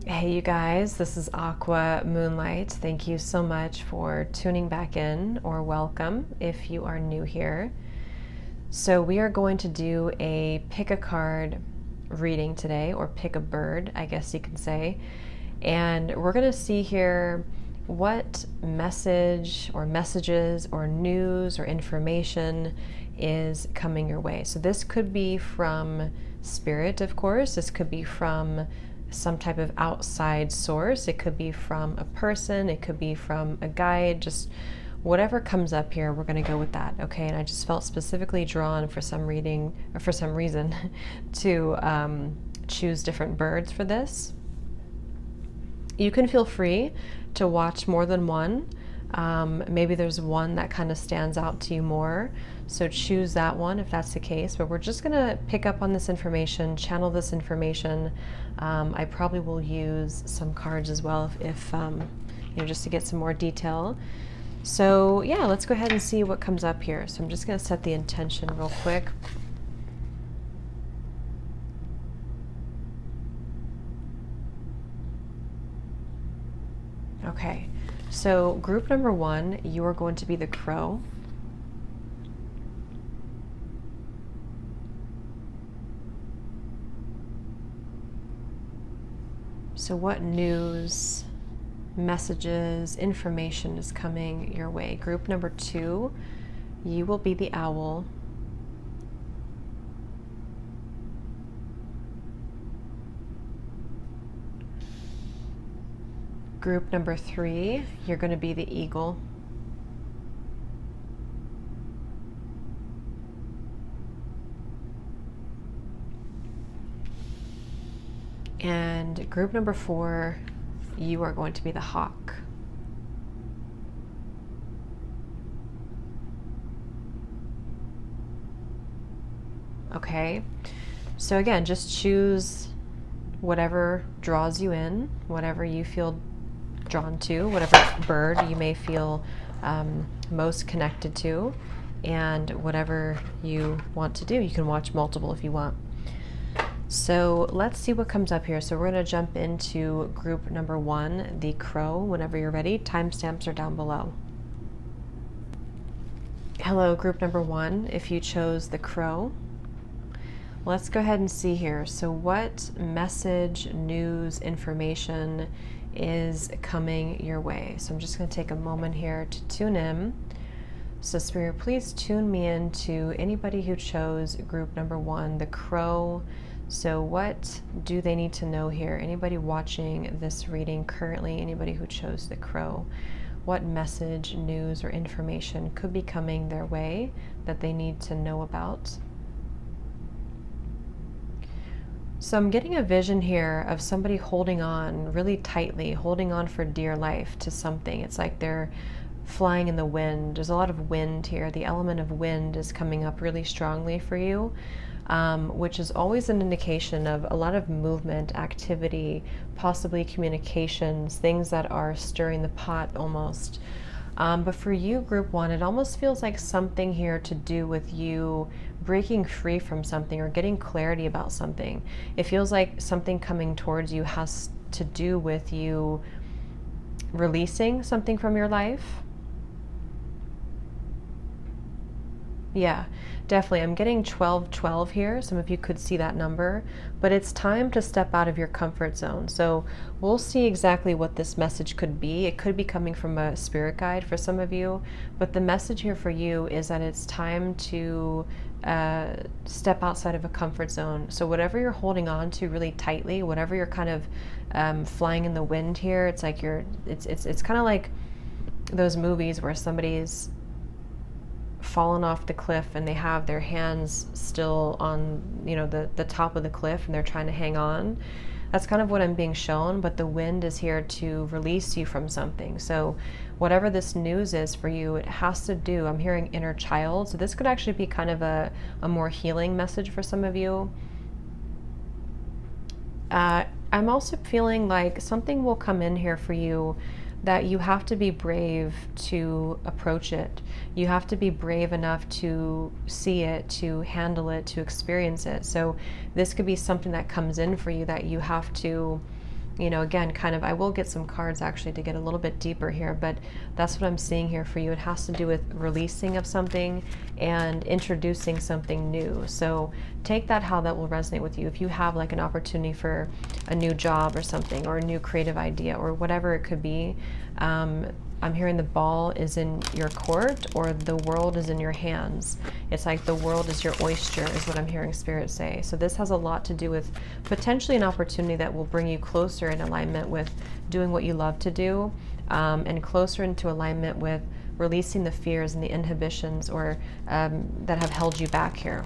Hey, you guys, this is Aqua Moonlight. Thank you so much for tuning back in, or welcome if you are new here. So, we are going to do a pick a card reading today, or pick a bird, I guess you can say. And we're going to see here what message or messages or news or information is coming your way. So, this could be from spirit, of course, this could be from some type of outside source. It could be from a person, it could be from a guide, just whatever comes up here, we're going to go with that. Okay. And I just felt specifically drawn for some reading, or for some reason, to choose different birds for this. You can feel free to watch more than one. Maybe there's one that kind of stands out to you more, so choose that one if that's the case. But we're just going to pick up on this information, channel this information. I probably will use some cards as well if just to get some more detail. So yeah, let's go ahead and see what comes up here. So I'm just going to set the intention real quick. Okay, so group number one, you are going to be the crow. So what news, messages, information is coming your way? Group number two, you will be the owl. Group number three, you're going to be the eagle. And group number four, you are going to be the hawk. Okay, so again, just choose whatever draws you in, whatever you feel drawn to, whatever bird you may feel most connected to, and whatever you want to do. You can watch multiple if you want. So let's see what comes up here. So we're going to jump into group number one, the crow. Whenever you're ready, timestamps are down below. Hello, group number one, if you chose the crow. Let's go ahead and see here. So what message, news, information is coming your way? So I'm just going to take a moment here to tune in. So Spirit, please tune me in to anybody who chose group number one, the crow. So what do they need to know here? Anybody watching this reading currently, anybody who chose the crow, what message, news, or information could be coming their way that they need to know about? So I'm getting a vision here of somebody holding on really tightly, holding on for dear life to something. It's like they're flying in the wind. There's a lot of wind here. The element of wind is coming up really strongly for you, which is always an indication of a lot of movement, activity, possibly communications, things that are stirring the pot almost. But for you, group one, it almost feels like something here to do with you breaking free from something or getting clarity about something. It feels like something coming towards you has to do with you releasing something from your life. Yeah, definitely. I'm getting 1212 here. Some of you could see that number, but it's time to step out of your comfort zone. So we'll see exactly what this message could be. It could be coming from a spirit guide for some of you, but the message here for you is that it's time to step outside of a comfort zone. So whatever you're holding on to really tightly, whatever you're kind of flying in the wind here, it's like it's kind of like those movies where somebody's fallen off the cliff and they have their hands still on the top of the cliff and they're trying to hang on. That's kind of what I'm being shown, but the wind is here to release you from something. So whatever this news is for you, it has to do, I'm hearing inner child, so this could actually be kind of a more healing message for some of you. I'm also feeling like something will come in here for you that you have to be brave to approach it. You have to be brave enough to see it, to handle it, to experience it. So this could be something that comes in for you that you have to you know, again, kind of, I will get some cards actually to get a little bit deeper here, but that's what I'm seeing here for you. It has to do with releasing of something and introducing something new. So take that how that will resonate with you. If you have like an opportunity for a new job or something, or a new creative idea, or whatever it could be, I'm hearing the ball is in your court, or the world is in your hands. It's like the world is your oyster, is what I'm hearing Spirit say. So this has a lot to do with potentially an opportunity that will bring you closer in alignment with doing what you love to do, and closer into alignment with releasing the fears and the inhibitions, or that have held you back here.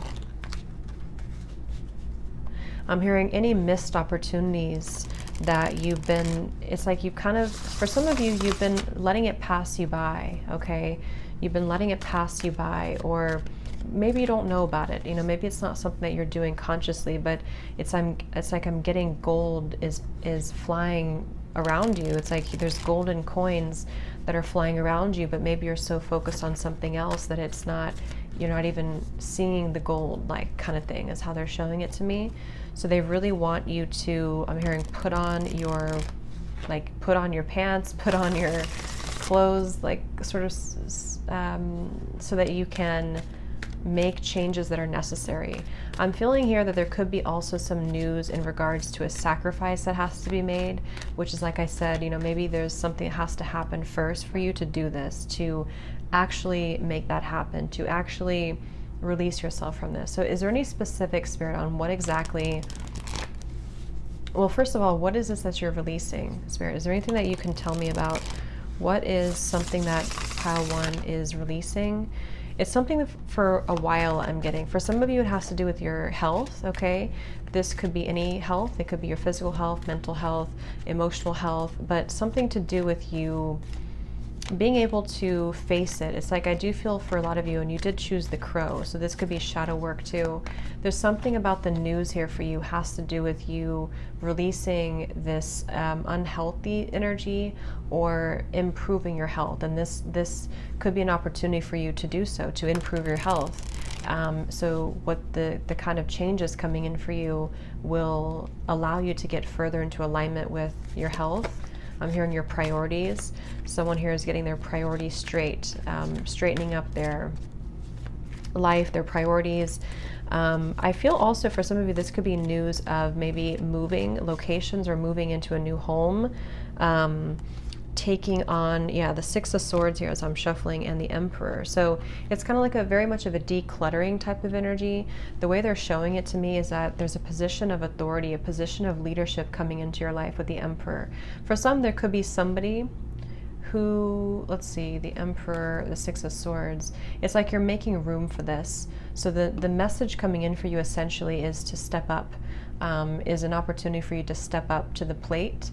I'm hearing any missed opportunities that you've been, it's like you've kind of, for some of you, you've been letting it pass you by, okay? You've been letting it pass you by, or maybe you don't know about it. You know, maybe it's not something that you're doing consciously, but it's like I'm getting gold is flying around you. It's like there's golden coins that are flying around you, but maybe you're so focused on something else that it's not, you're not even seeing the gold, like, kind of thing is how they're showing it to me. So they really want you to, I'm hearing, put on your pants, put on your clothes, like sort of so that you can make changes that are necessary. I'm feeling here that there could be also some news in regards to a sacrifice that has to be made, which is, like I said, you know, maybe there's something that has to happen first for you to do this, to actually make that happen, to actually release yourself from this. So is there any specific, Spirit, on what exactly, well, first of all, what is this that you're releasing, Spirit? Is there anything that you can tell me about what is something that pile 1 is releasing? It's something that for a while I'm getting. For some of you, it has to do with your health, okay? This could be any health. It could be your physical health, mental health, emotional health, but something to do with you being able to face it. It's like I do feel for a lot of you, and you did choose the crow, so this could be shadow work too. There's something about the news here for you has to do with you releasing this unhealthy energy or improving your health, and this could be an opportunity for you to do so, to improve your health. So what the kind of changes coming in for you will allow you to get further into alignment with your health. I'm hearing your priorities. Someone here is getting their priorities straight, straightening up their life, their priorities. I feel also for some of you, this could be news of maybe moving locations or moving into a new home, taking on, yeah, the 6 of Swords here as I'm shuffling, and the Emperor. So it's kind of like a very much of a decluttering type of energy. The way they're showing it to me is that there's a position of authority, a position of leadership coming into your life with the Emperor. For some, there could be somebody who, let's see, the Emperor, the 6 of Swords, it's like you're making room for this. So the message coming in for you essentially is to step up, is an opportunity for you to step up to the plate.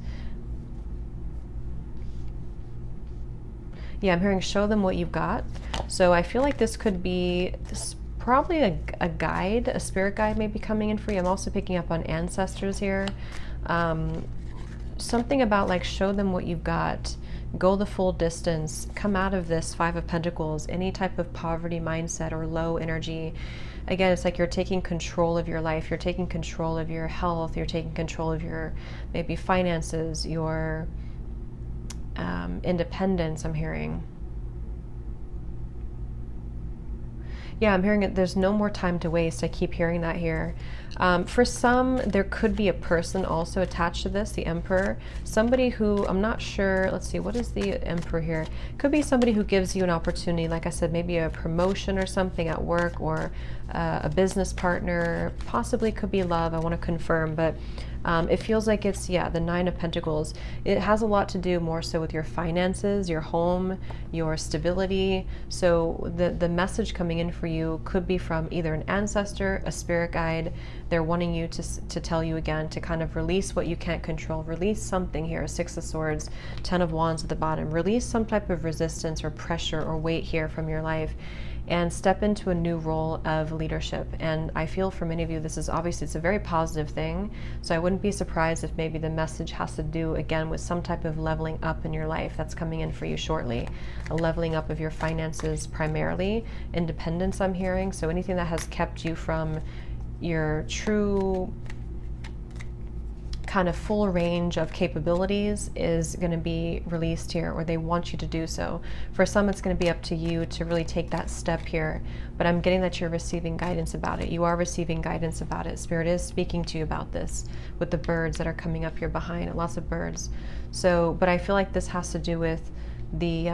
Yeah, I'm hearing show them what you've got. So I feel like this could be probably a guide, a spirit guide maybe coming in for you. I'm also picking up on ancestors here. Something about like show them what you've got, go the full distance, come out of this 5 of Pentacles, any type of poverty mindset or low energy. Again, it's like you're taking control of your life, you're taking control of your health, you're taking control of your maybe finances, your independence, I'm hearing. Yeah, I'm hearing it. There's no more time to waste. I keep hearing that here. For some, there could be a person also attached to this, the Emperor. Somebody who, I'm not sure, let's see, what is the Emperor here? Could be somebody who gives you an opportunity, like I said, maybe a promotion or something at work, or a business partner, possibly could be love, I want to confirm, but it feels like it's, yeah, the 9 of Pentacles. It has a lot to do more so with your finances, your home, your stability. So the message coming in for you could be from either an ancestor, a spirit guide. They're wanting you to tell you again to kind of release what you can't control. Release something here, 6 of Swords, 10 of Wands at the bottom. Release some type of resistance or pressure or weight here from your life, and step into a new role of leadership. And I feel for many of you, this is obviously, it's a very positive thing. So I wouldn't be surprised if maybe the message has to do again with some type of leveling up in your life that's coming in for you shortly. A leveling up of your finances primarily, independence I'm hearing. So anything that has kept you from your true kind of full range of capabilities is going to be released here, or they want you to do so. For some, it's going to be up to you to really take that step here, but I'm getting that you're receiving guidance about it. You are receiving guidance about it. Spirit is speaking to you about this with the birds that are coming up here behind it, lots of birds. So, but I feel like this has to do with the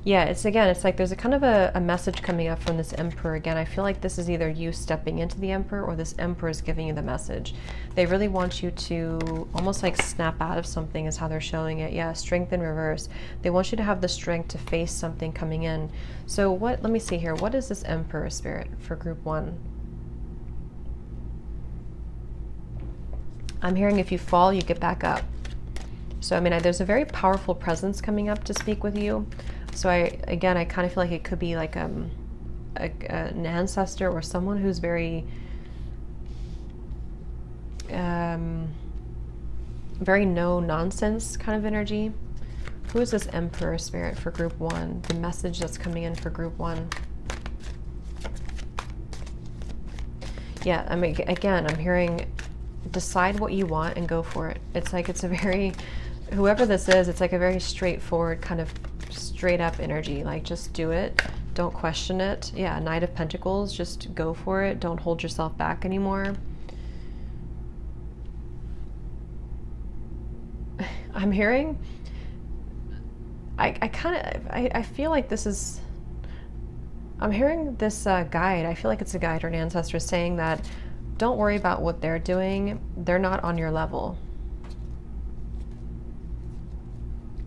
yeah, it's like there's a kind of a message coming up from this emperor again. I feel like this is either you stepping into the emperor or this emperor is giving you the message. They really want you to almost like snap out of something is how they're showing it. Yeah, strength in reverse. They want you to have the strength to face something coming in. So let me see here. What is this emperor spirit for group 1? I'm hearing if you fall, you get back up. So, I mean, there's a very powerful presence coming up to speak with you. So I kind of feel like it could be like an ancestor or someone who's very, very no nonsense kind of energy. Who is this emperor spirit for group 1? The message that's coming in for group 1. Yeah, I mean, again, I'm hearing decide what you want and go for it. It's like it's a very, whoever this is, it's like a very straightforward kind of straight up energy. Like just do it. Don't question it. Yeah, Knight of Pentacles, just go for it. Don't hold yourself back anymore. I'm hearing, I feel like this is, I'm hearing this guide. I feel like it's a guide or an ancestor saying that don't worry about what they're doing. They're not on your level.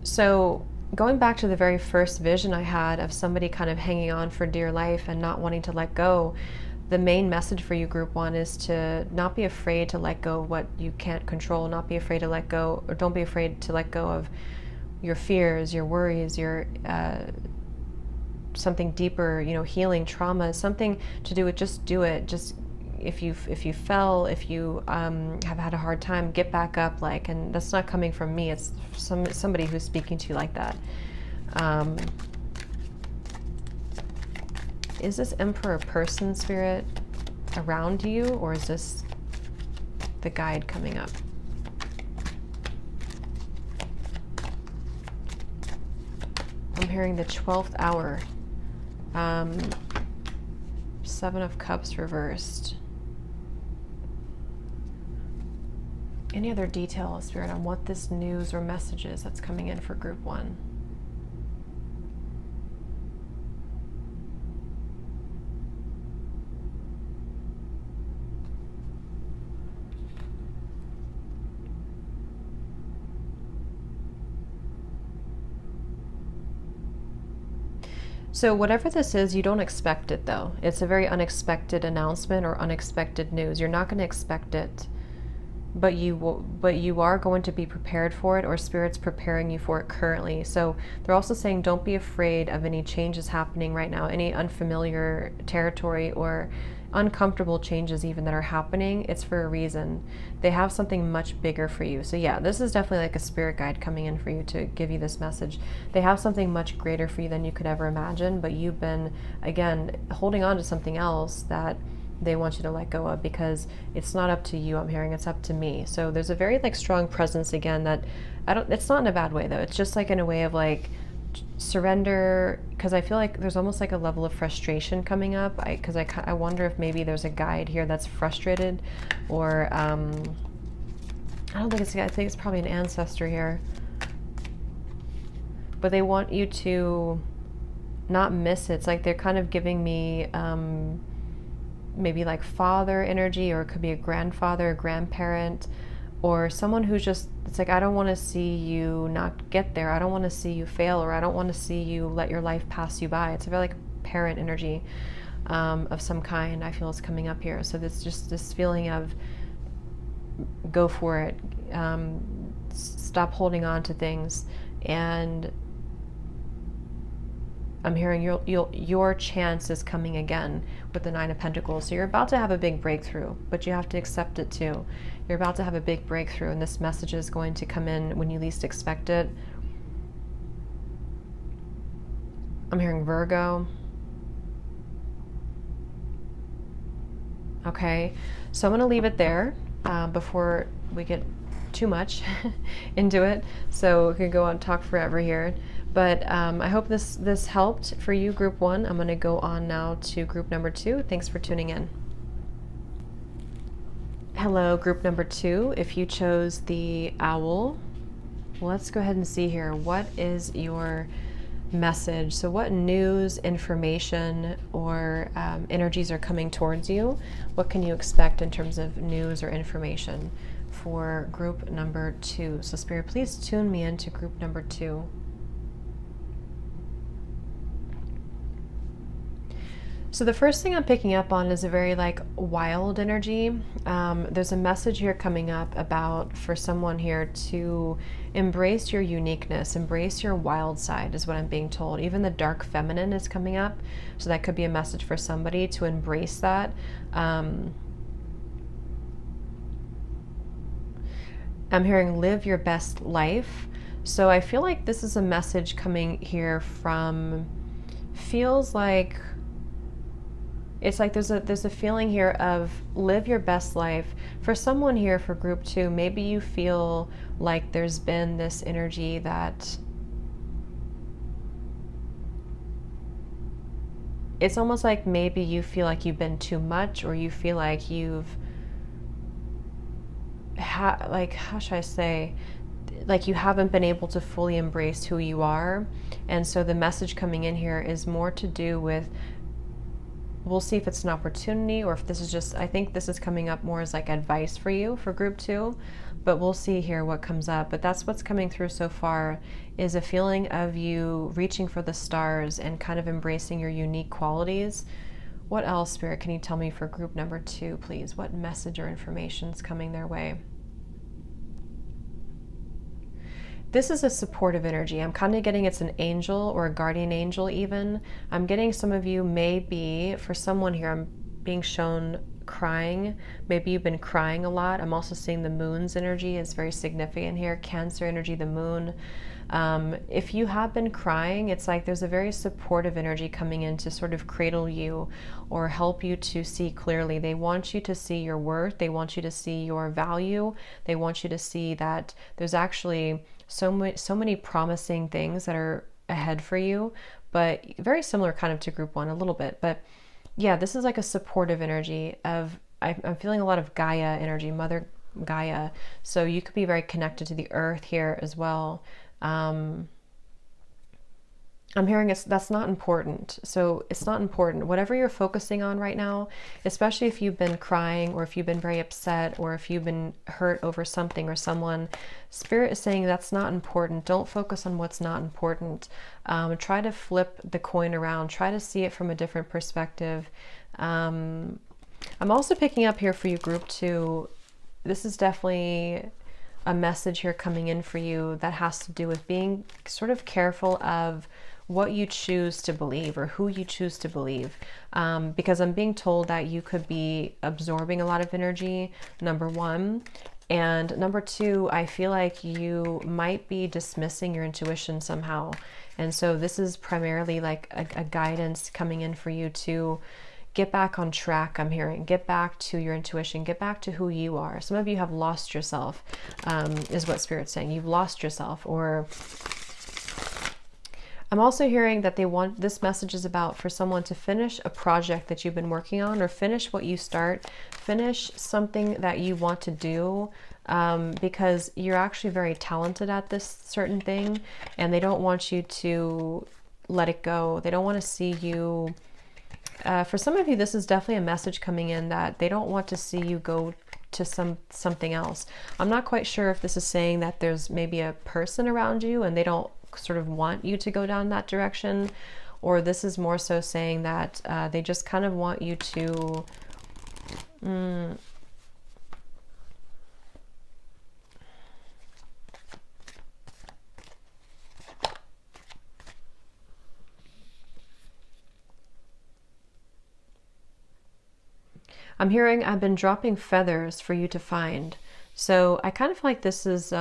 So going back to the very first vision I had of somebody kind of hanging on for dear life and not wanting to let go, the main message for you, group 1, is to not be afraid to let go of what you can't control, not be afraid to let go, or don't be afraid to let go of your fears, your worries, your something deeper, healing, trauma, something to do with just do it. Just if you fell, if you have had a hard time, get back up. And that's not coming from me. It's somebody who's speaking to you like that. Is this emperor person spirit around you, or is this the guide coming up? I'm hearing the 12th hour. 7 of Cups reversed. Any other details, Spirit, on what this news or message is that's coming in for group 1? So whatever this is, you don't expect it though. It's a very unexpected announcement or unexpected news. You're not going to expect it. But you are going to be prepared for it, or Spirit's preparing you for it currently. So they're also saying don't be afraid of any changes happening right now, any unfamiliar territory or uncomfortable changes even that are happening. It's for a reason. They have something much bigger for you. So yeah, this is definitely like a spirit guide coming in for you to give you this message. They have something much greater for you than you could ever imagine, but you've been, again, holding on to something else that they want you to let go of, because it's not up to you. I'm hearing it's up to me. So there's a very strong presence again that it's not in a bad way though. It's just in a way of surrender, because I feel like there's almost a level of frustration coming up. I wonder if maybe there's a guide here that's frustrated, or I don't think it's a guide. I think it's probably an ancestor here. But they want you to not miss it. It's they're kind of giving me maybe father energy, or it could be a grandfather, a grandparent, or someone who's just, it's I don't want to see you not get there. I don't want to see you fail, or I don't want to see you let your life pass you by. It's a very parent energy of some kind I feel is coming up here. So there's just this feeling of go for it. Stop holding on to things. And I'm hearing your chance is coming again with the 9 of Pentacles. So you're about to have a big breakthrough, but you have to accept it too. You're about to have a big breakthrough, and this message is going to come in when you least expect it. I'm hearing Virgo. Okay, so I'm going to leave it there before we get too much into it. So we could go on and talk forever here. But I hope this helped for you, group 1. I'm going to go on now to group number 2. Thanks for tuning in. Hello, group number 2. If you chose the owl, let's go ahead and see here. What is your message? So what news, information, or energies are coming towards you? What can you expect in terms of news or information for group number 2? So Spirit, please tune me into group number 2. So the first thing I'm picking up on is a very wild energy. There's a message here coming up about for someone here to embrace your uniqueness, embrace your wild side is what I'm being told. Even the dark feminine is coming up. So that could be a message for somebody to embrace that. I'm hearing live your best life. So I feel like this is a message coming here from, feels like, it's like there's a feeling here of live your best life. For someone here for group 2, maybe you feel like there's been this energy that it's almost like maybe you feel like you've been too much, or you feel like you've how should I say, like you haven't been able to fully embrace who you are. And so the message coming in here is more to do with, we'll see if it's an opportunity or if this is just, I think this is coming up more as like advice for you for group 2, but we'll see here what comes up. But that's what's coming through so far, is a feeling of you reaching for the stars and kind of embracing your unique qualities. What else, Spirit, can you tell me for group number 2, please? What message or information is coming their way? This is a supportive energy. I'm kind of getting it's an angel or a guardian angel even. I'm getting some of you maybe, for someone here, I'm being shown crying. Maybe you've been crying a lot. I'm also seeing the moon's energy is very significant here. Cancer energy, the moon. If you have been crying, it's like there's a very supportive energy coming in to sort of cradle you or help you to see clearly. They want you to see your worth. They want you to see your value. They want you to see that there's actually so many promising things that are ahead for you, but very similar kind of to group 1 a little bit. But yeah, this is like a supportive energy of, I'm feeling a lot of Gaia energy, Mother Gaia. So you could be very connected to the earth here as well. I'm hearing that's not important. So it's not important. Whatever you're focusing on right now, especially if you've been crying or if you've been very upset or if you've been hurt over something or someone, Spirit is saying that's not important. Don't focus on what's not important. Try to flip the coin around. Try to see it from a different perspective. I'm also picking up here for you, group 2. This is definitely a message here coming in for you that has to do with being sort of careful of what you choose to believe or who you choose to believe, because I'm being told that you could be absorbing a lot of energy, number 1, and number 2, I feel like you might be dismissing your intuition somehow. And so this is primarily like a guidance coming in for you to get back on track. I'm hearing get back to your intuition, get back to who you are. Some of you have lost yourself, is what Spirit's saying. You've lost yourself. Or I'm also hearing that they want, this message is about for someone to finish a project that you've been working on, or finish what you start, finish something that you want to do, because you're actually very talented at this certain thing, and they don't want you to let it go. They don't want to see you, for some of you, this is definitely a message coming in that they don't want to see you go to something else. I'm not quite sure if this is saying that there's maybe a person around you and they don't sort of want you to go down that direction, or this is more so saying that they just kind of want you to I'm hearing I've been dropping feathers for you to find. So I kind of feel like this is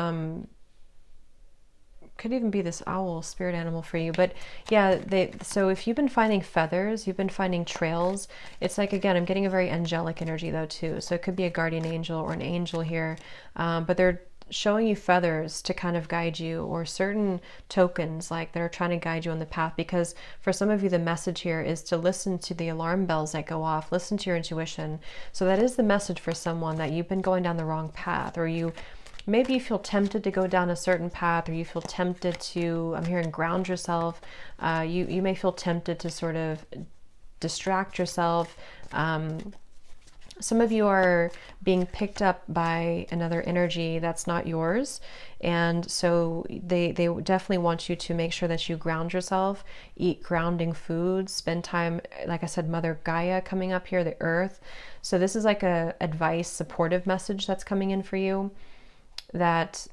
could even be this owl spirit animal for you. But yeah, so if you've been finding feathers, you've been finding trails, it's like, again, I'm getting a very angelic energy though too. So it could be a guardian angel or an angel here, but they're showing you feathers to kind of guide you, or certain tokens like that are trying to guide you on the path. Because for some of you, the message here is to listen to the alarm bells that go off, listen to your intuition. So that is the message for someone, that you've been going down the wrong path, or maybe you feel tempted to go down a certain path, or you feel tempted to, I'm hearing, ground yourself. You may feel tempted to sort of distract yourself. Some of you are being picked up by another energy that's not yours. And so they definitely want you to make sure that you ground yourself, eat grounding foods, spend time, like I said, Mother Gaia coming up here, the earth. So this is like a advice, supportive message that's coming in for you, that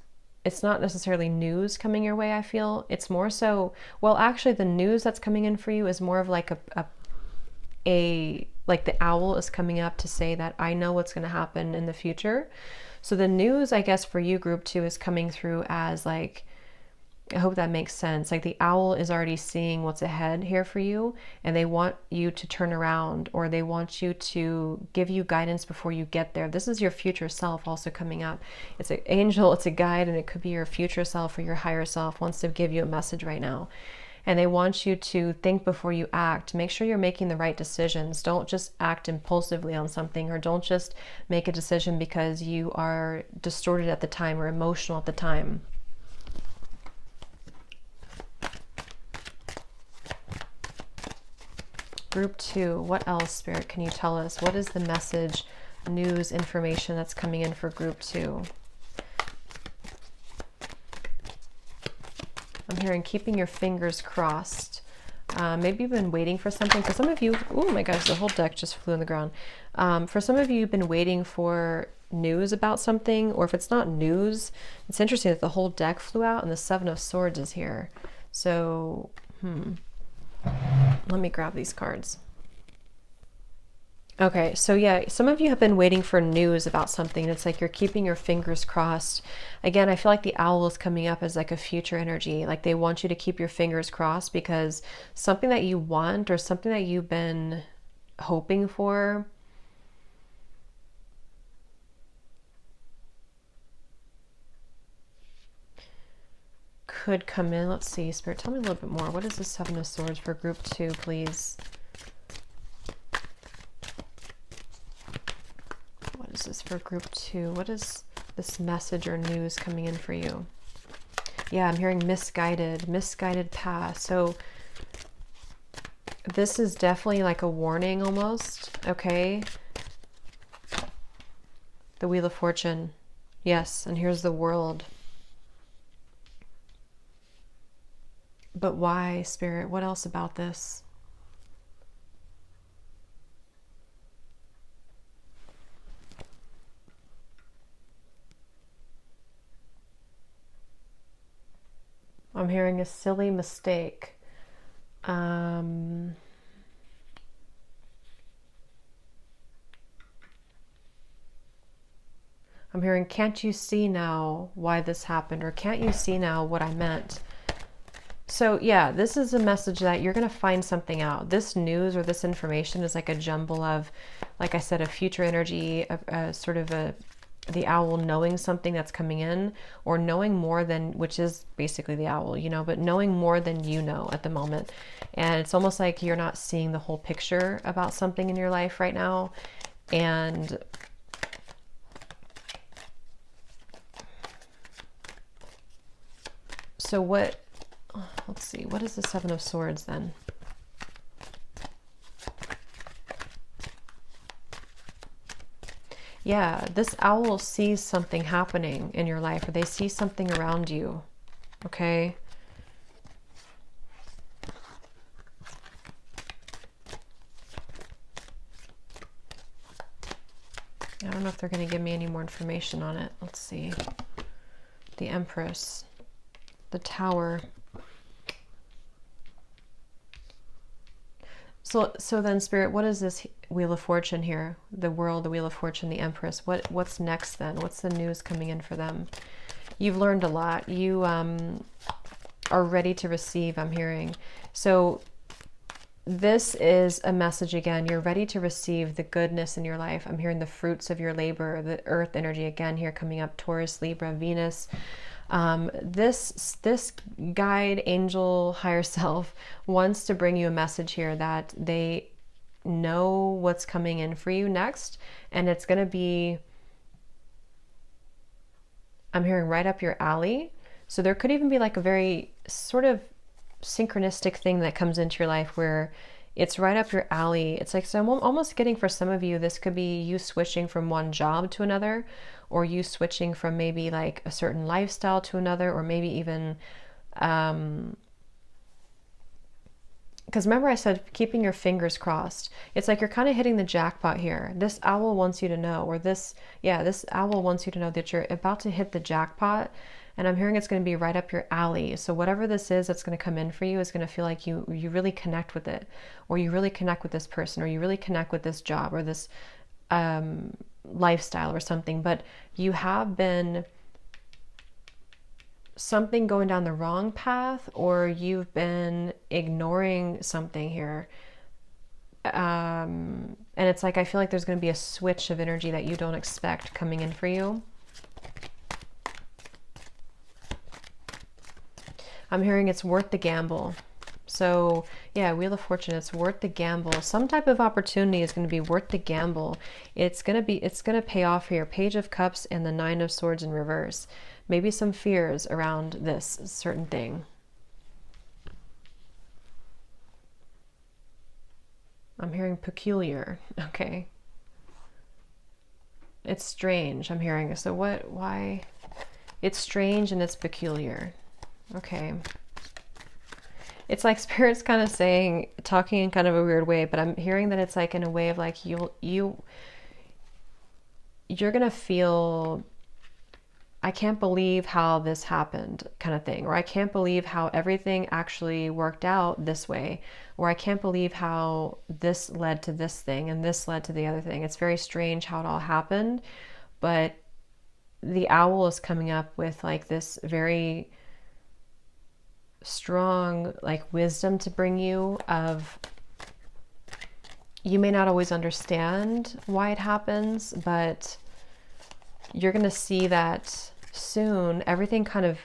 it's not necessarily news coming your way, I feel. It's more so, well, actually the news that's coming in for you is more of like like the owl is coming up to say that I know what's going to happen in the future. So the news, I guess, for you, group 2, is coming through as like, I hope that makes sense. Like the owl is already seeing what's ahead here for you, and they want you to turn around, or they want you to give you guidance before you get there. This is your future self also coming up. It's an angel, it's a guide, and it could be your future self or your higher self wants to give you a message right now. And they want you to think before you act. Make sure you're making the right decisions. Don't just act impulsively on something, or don't just make a decision because you are distorted at the time or emotional at the time. Group 2, what else, Spirit, can you tell us? What is the message, news, information that's coming in for group 2? I'm hearing keeping your fingers crossed. Maybe you've been waiting for something. For some of you, oh my gosh, the whole deck just flew on the ground. For some of you, you've been waiting for news about something, or if it's not news, it's interesting that the whole deck flew out and the 7 of Swords is here. So, let me grab these cards. Okay, so yeah, some of you have been waiting for news about something. It's like you're keeping your fingers crossed. Again, I feel like the owl is coming up as like a future energy. Like they want you to keep your fingers crossed because something that you want, or something that you've been hoping for, could come in. Let's see, Spirit, tell me a little bit more. What is the 7 of Swords for group 2, please? What is this for group 2? What is this message or news coming in for you? Yeah, I'm hearing misguided path. So this is definitely like a warning almost, okay? The Wheel of Fortune. Yes, and here's the World. But why, Spirit? What else about this? I'm hearing a silly mistake. I'm hearing, can't you see now why this happened? Or can't you see now what I meant? So yeah, this is a message that you're going to find something out. This news or this information is like a jumble of, like I said, a future energy, sort of the owl knowing something that's coming in, or knowing more than, which is basically the owl, you know, but knowing more than you know at the moment. And it's almost like you're not seeing the whole picture about something in your life right now. And so what, let's see, what is the 7 of Swords then? Yeah, this owl sees something happening in your life, or they see something around you, okay? I don't know if they're going to give me any more information on it. Let's see. The Empress. The Tower. So then, Spirit, what is this Wheel of Fortune here? The World, the Wheel of Fortune, the Empress. What's next then? What's the news coming in for them? You've learned a lot. are ready to receive, I'm hearing. So this is a message again. You're ready to receive the goodness in your life. I'm hearing the fruits of your labor, the earth energy again here coming up, Taurus, Libra, Venus. This guide, angel, higher self wants to bring you a message here that they know what's coming in for you next, and it's going to be, I'm hearing, right up your alley. So there could even be like a very sort of synchronistic thing that comes into your life where it's right up your alley. It's like, so I'm almost getting, for some of you, this could be you switching from one job to another, or you switching from maybe like a certain lifestyle to another, or maybe even, because remember I said keeping your fingers crossed. It's like you're kind of hitting the jackpot here. This owl wants you to know, or this owl wants you to know that you're about to hit the jackpot. And I'm hearing it's going to be right up your alley. So whatever this is that's going to come in for you is going to feel like you really connect with it, or you really connect with this person, or you really connect with this job, or this lifestyle or something. But you have been something going down the wrong path, or you've been ignoring something here. And it's like, I feel like there's going to be a switch of energy that you don't expect coming in for you. I'm hearing it's worth the gamble. So yeah, Wheel of Fortune, it's worth the gamble. Some type of opportunity is going to be worth the gamble. It's going to pay off here. Page of Cups and the Nine of Swords in reverse. Maybe some fears around this certain thing. I'm hearing peculiar. Okay. It's strange, I'm hearing. So why? It's strange and it's peculiar. Okay. It's like Spirit's kind of saying, talking in kind of a weird way, but I'm hearing that it's like in a way of like you're going to feel, I can't believe how this happened kind of thing, or I can't believe how everything actually worked out this way, or I can't believe how this led to this thing and this led to the other thing. It's very strange how it all happened, but the owl is coming up with like this very strong like wisdom to bring you of, you may not always understand why it happens, but you're going to see that soon everything kind of,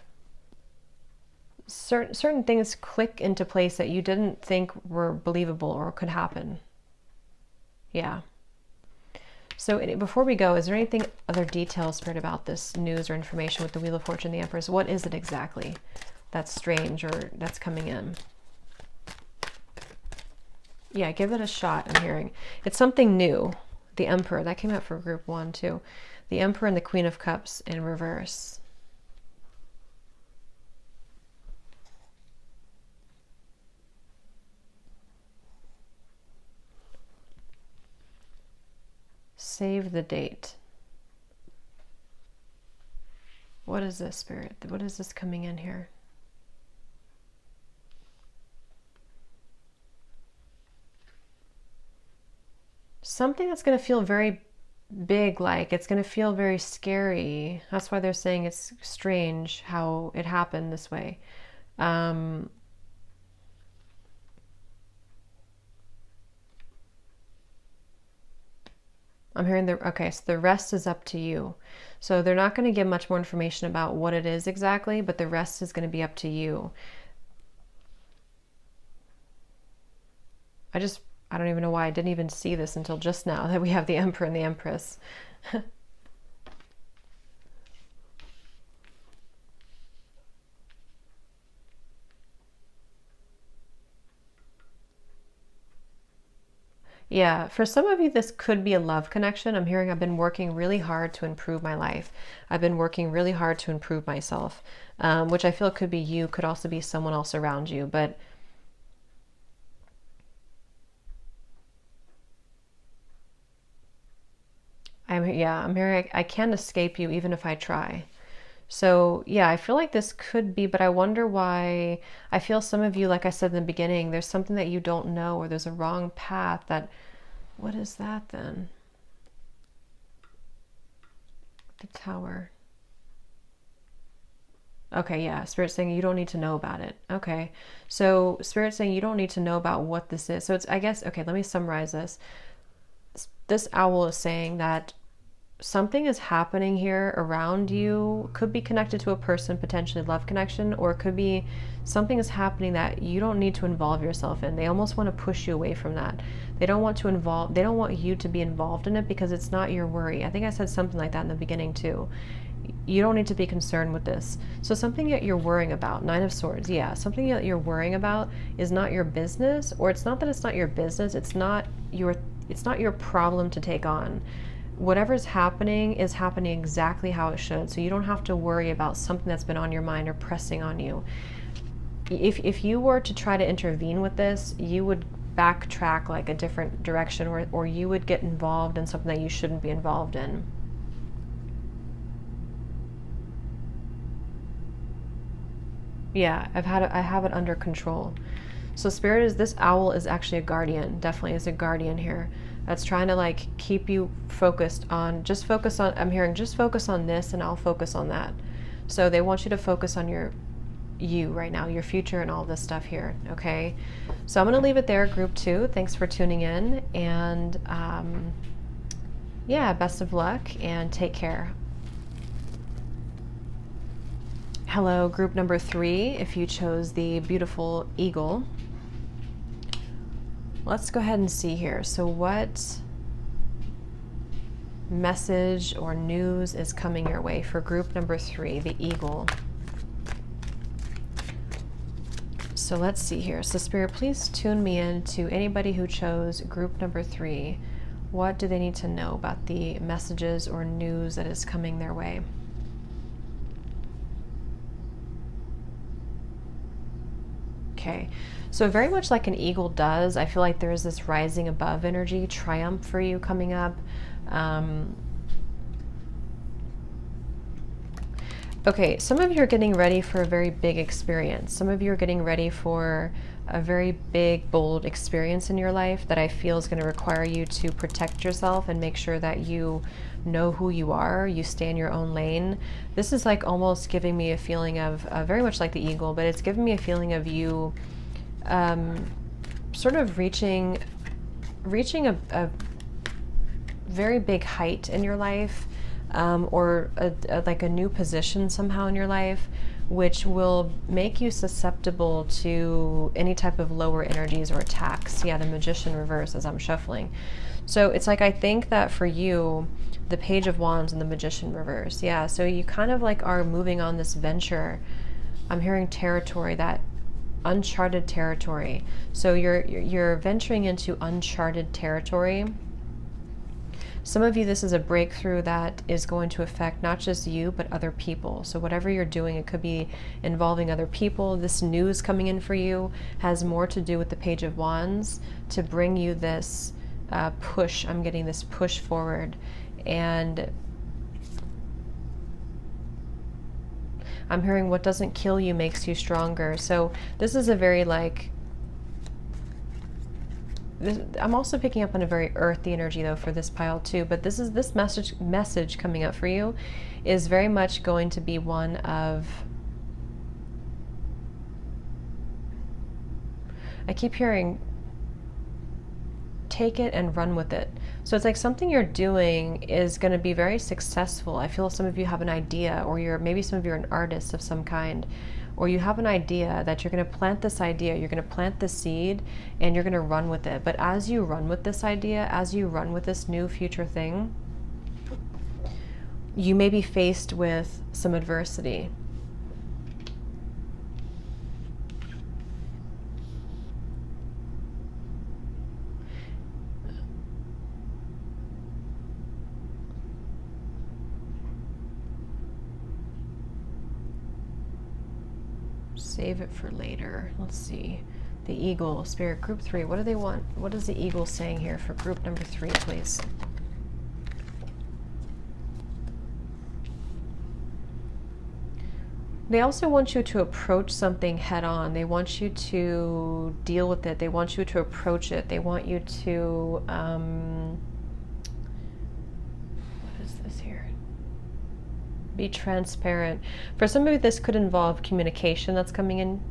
certain things click into place that you didn't think were believable or could happen. Yeah. So before we go, is there anything, other details, Spirit, about this news or information with the Wheel of Fortune, the Empress? What is it exactly that's strange or that's coming in? Yeah, give it a shot, I'm hearing. It's something new. The Emperor, that came out for group 1 too. The Emperor and the Queen of Cups in reverse. Save the date. What is this, Spirit? What is this coming in here? Something that's going to feel very big, like it's going to feel very scary. That's why they're saying it's strange how it happened this way. I'm hearing okay, so the rest is up to you. So they're not going to give much more information about what it is exactly, but the rest is going to be up to you. I don't even know why I didn't even see this until just now, that we have the Emperor and the Empress. Yeah, for some of you, this could be a love connection. I'm hearing I've been working really hard to improve my life. I've been working really hard to improve myself, which I feel could be you, could also be someone else around you. But I'm hearing I can't escape you even if I try. So yeah, I feel like this could be, but I wonder why. I feel some of you, like I said in the beginning, there's something that you don't know, or there's a wrong path that, what is that then? The Tower. Okay, yeah. Spirit's saying you don't need to know about it. Okay. So Spirit's saying you don't need to know about what this is. So it's, I guess, okay, let me summarize this. This owl is saying that something is happening here around you. Could be connected to a person, potentially love connection, or it could be something is happening that you don't need to involve yourself in. They almost want to push you away from that. They don't want you to be involved in it because it's not your worry. I think I said something like that in the beginning too. You don't need to be concerned with this. So something that you're worrying about, Nine of Swords, yeah, something that you're worrying about is not your business, or it's not that it's not your business, it's not your problem to take on. Whatever's happening is happening exactly how it should. So you don't have to worry about something that's been on your mind or pressing on you. If you were to try to intervene with this, you would backtrack like a different direction, or you would get involved in something that you shouldn't be involved in. Yeah, I have it under control. So Spirit is, this owl is actually a guardian, definitely is a guardian here. That's trying to like keep you focused on, I'm hearing just focus on this and I'll focus on that. So they want you to focus on you right now, your future and all this stuff here, okay? So I'm going to leave it there, group 2. Thanks for tuning in, and yeah, best of luck and take care. Hello, group number 3, if you chose the beautiful eagle. Let's go ahead and see here. So what message or news is coming your way for group number 3, the eagle? So let's see here. So Spirit, please tune me in to anybody who chose group number 3. What do they need to know about the messages or news that is coming their way? Okay, so very much like an eagle does, I feel like there is this rising above energy, triumph for you coming up. Okay, some of you are getting ready for a very big experience. Some of you are getting ready for a very big, bold experience in your life that I feel is going to require you to protect yourself and make sure that you know who you are, you stay in your own lane. This is like almost giving me a feeling of, very much like the eagle, but it's giving me a feeling of you sort of reaching a very big height in your life, or like a new position somehow in your life, which will make you susceptible to any type of lower energies or attacks. Yeah, the Magician reverse as I'm shuffling. So it's like, I think that for you, the Page of Wands and the Magician reverse. Yeah, so you kind of like are moving on this venture. I'm hearing territory, that uncharted territory. So you're venturing into uncharted territory. Some of you, this is a breakthrough that is going to affect not just you, but other people. So whatever you're doing, it could be involving other people. This news coming in for you has more to do with the Page of Wands to bring you this push. I'm getting this push forward. And I'm hearing what doesn't kill you makes you stronger. So this is a very like, I'm also picking up on a very earthy energy though for this pile too, but this message coming up for you is very much going to be one of, I keep hearing take it and run with it. So it's like something you're doing is going to be very successful. I feel some of you have an idea, or maybe some of you are an artist of some kind, or you have an idea that you're going to plant this idea, you're going to plant the seed, and you're going to run with it. But as you run with this idea, as you run with this new future thing, you may be faced with some adversity. Save it for later. Let's see. The eagle, Spirit, group 3. What do they want? What is the eagle saying here for group number 3, please? They also want you to approach something head on. They want you to deal with it. They want you to approach it. They want you to, what is this here? Be transparent. For some of you, this could involve communication that's coming in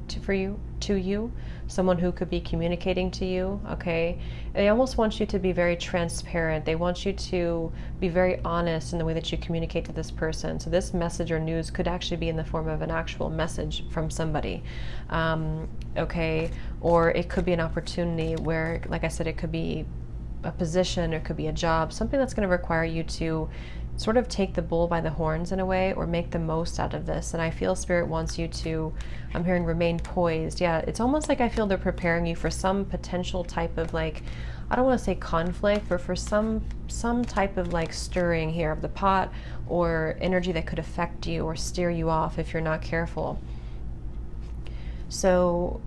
to you, someone who could be communicating to you, okay? They almost want you to be very transparent. They want you to be very honest in the way that you communicate to this person. So this message or news could actually be in the form of an actual message from somebody, okay? Or it could be an opportunity where, like I said, it could be a position, or it could be a job, something that's going to require you to sort of take the bull by the horns in a way, or make the most out of this. And I feel Spirit wants you to, I'm hearing, remain poised. Yeah, it's almost like I feel they're preparing you for some potential type of, like, I don't want to say conflict, but for some type of like stirring here of the pot, or energy that could affect you or steer you off if you're not careful. So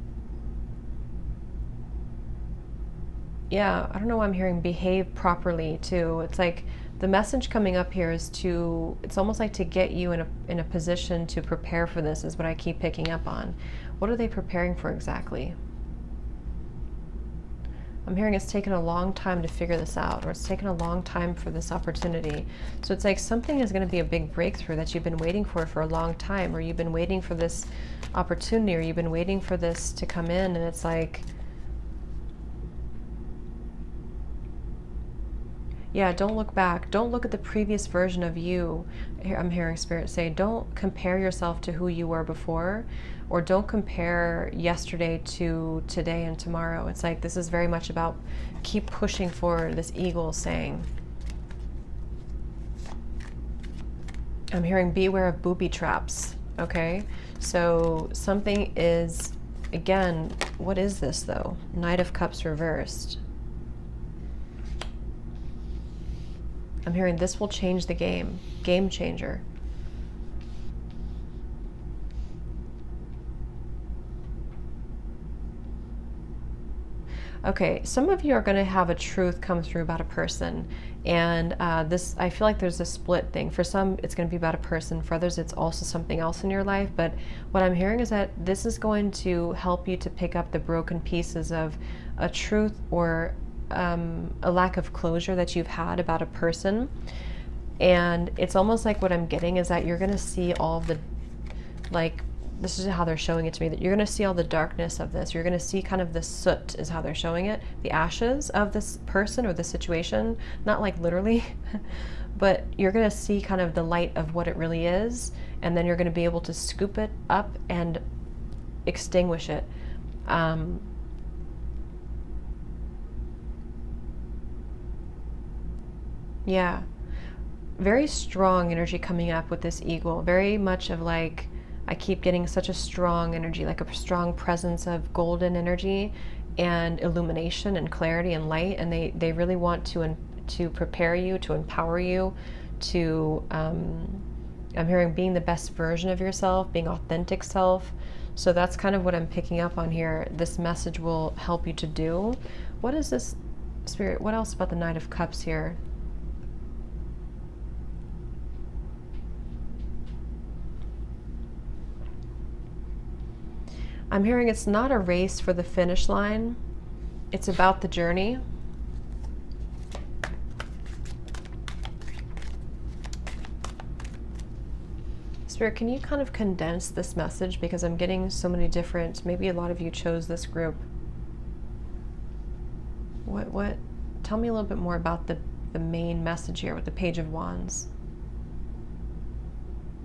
yeah, I don't know why I'm hearing behave properly too. It's like the message coming up here is to, it's almost like to get you in a position to prepare for this, is what I keep picking up on. What are they preparing for exactly? I'm hearing it's taken a long time to figure this out, or it's taken a long time for this opportunity. So it's like something is going to be a big breakthrough that you've been waiting for a long time, or you've been waiting for this opportunity, or you've been waiting for this to come in, and it's like, yeah, don't look back. Don't look at the previous version of you. I'm hearing Spirit say, don't compare yourself to who you were before, or don't compare yesterday to today and tomorrow. It's like, this is very much about keep pushing forward, this eagle saying. I'm hearing beware of booby traps, okay? So something is, again, what is this though? Knight of Cups reversed. I'm hearing this will change the game. Game changer. Okay, some of you are going to have a truth come through about a person, and this, I feel like there's a split thing. For some, it's going to be about a person. For others, it's also something else in your life. But what I'm hearing is that this is going to help you to pick up the broken pieces of a truth, or a lack of closure that you've had about a person. And it's almost like what I'm getting is that you're going to see all the, like, this is how they're showing it to me, that you're going to see all the darkness of this. You're going to see kind of the soot is how they're showing it, the ashes of this person or the situation, not like literally, but you're going to see kind of the light of what it really is. And then you're going to be able to scoop it up and extinguish it. Yeah, very strong energy coming up with this eagle. Very much of like, I keep getting such a strong energy, like a strong presence of golden energy and illumination and clarity and light. And they really want to prepare you, to empower you, to, I'm hearing being the best version of yourself, being authentic self. So that's kind of what I'm picking up on here. This message will help you to do. What is this, Spirit? What else about the Knight of Cups here? I'm hearing it's not a race for the finish line. It's about the journey. Spirit, can you kind of condense this message? Because I'm getting so many different, maybe a lot of you chose this group. What, tell me a little bit more about the main message here with the Page of Wands